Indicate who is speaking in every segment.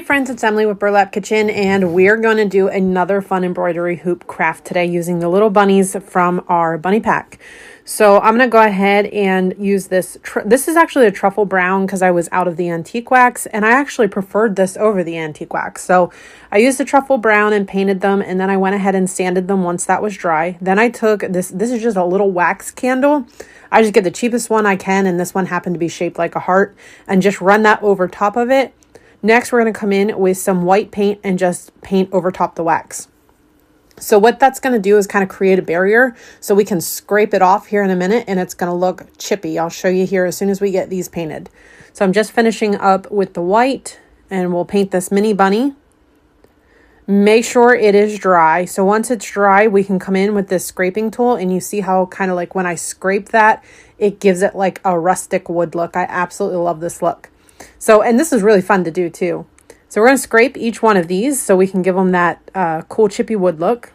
Speaker 1: friends, it's Emily with Burlap Kitchen, and we're going to do another fun embroidery hoop craft today using the little bunnies from our bunny pack. So I'm going to go ahead and use this. This is actually a truffle brown because I was out of the antique wax, and I actually preferred this over the antique wax. So I used the truffle brown and painted them, and then I went ahead and sanded them once that was dry. Then I took this is just a little wax candle. I just get the cheapest one I can, and this one happened to be shaped like a heart, and just run that over top of it. Next, we're going to come in with some white paint and just paint over top the wax. So what that's going to do is kind of create a barrier so we can scrape it off here in a minute, and it's going to look chippy. I'll show you here as soon as we get these painted. So I'm just finishing up with the white, and we'll paint this mini bunny. Make sure it is dry. So once it's dry, we can come in with this scraping tool, and you see how kind of like when I scrape that, it gives it like a rustic wood look. I absolutely love this look. So, and this is really fun to do too. So we're going to scrape each one of these so we can give them that cool chippy wood look.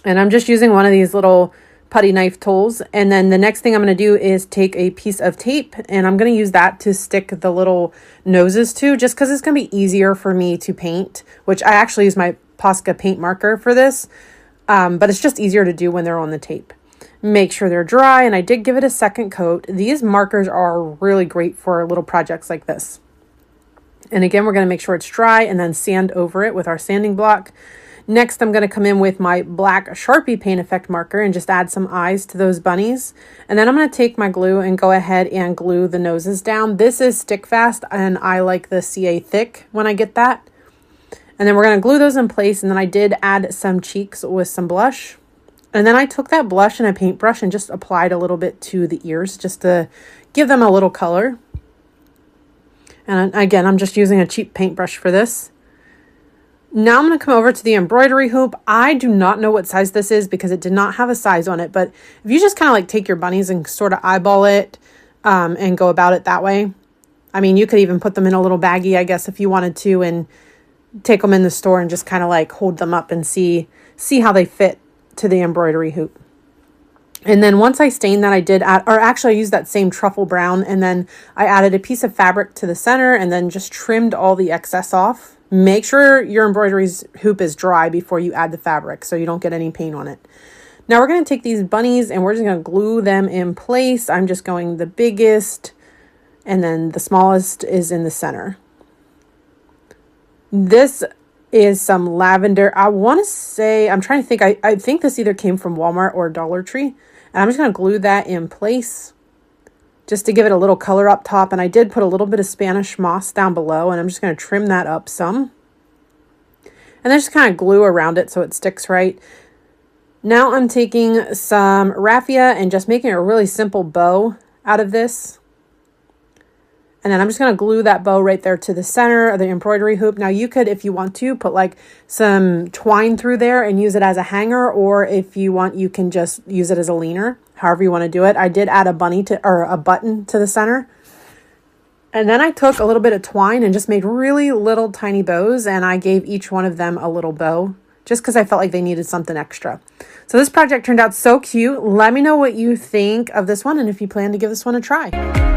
Speaker 1: And I'm just using one of these little putty knife tools. And then the next thing I'm going to do is take a piece of tape, and I'm going to use that to stick the little noses to, just because it's going to be easier for me to paint, which I actually use my Posca paint marker for this. But it's just easier to do when they're on the tape. Make sure they're dry, and I did give it a second coat. These markers are really great for little projects like this. And again, we're going to make sure it's dry and then sand over it with our sanding block. Next, I'm going to come in with my black Sharpie paint effect marker and just add some eyes to those bunnies. And then I'm going to take my glue and go ahead and glue the noses down. This is stick fast, and I like the CA thick when I get that. And then we're going to glue those in place, and then I did add some cheeks with some blush. And then I took that blush and a paintbrush and just applied a little bit to the ears just to give them a little color. And again, I'm just using a cheap paintbrush for this. Now I'm going to come over to the embroidery hoop. I do not know what size this is because it did not have a size on it. But if you just kind of like take your bunnies and sort of eyeball it and go about it that way. I mean, you could even put them in a little baggie, I guess, if you wanted to, and take them in the store and just kind of like hold them up and see how they fit to the embroidery hoop. And then once I stained that, I did add, or actually I used that same truffle brown, and then I added a piece of fabric to the center and then just trimmed all the excess off. Make sure your embroidery hoop is dry before you add the fabric so you don't get any paint on it. Now we're going to take these bunnies and we're just going to glue them in place. I'm just going the biggest, and then the smallest is in the center. This is some lavender. I want to say, I'm trying to think, I think this either came from Walmart or Dollar Tree. And I'm just going to glue that in place just to give it a little color up top. And I did put a little bit of Spanish moss down below, and I'm just going to trim that up some. And then just kind of glue around it so it sticks right. Now I'm taking some raffia and just making a really simple bow out of this. And then I'm just going to glue that bow right there to the center of the embroidery hoop. Now you could, if you want to, put like some twine through there and use it as a hanger, or if you want, you can just use it as a leaner, however you want to do it. I did add a button to the center. And then I took a little bit of twine and just made really little tiny bows, and I gave each one of them a little bow just because I felt like they needed something extra. So this project turned out so cute. Let me know what you think of this one and if you plan to give this one a try.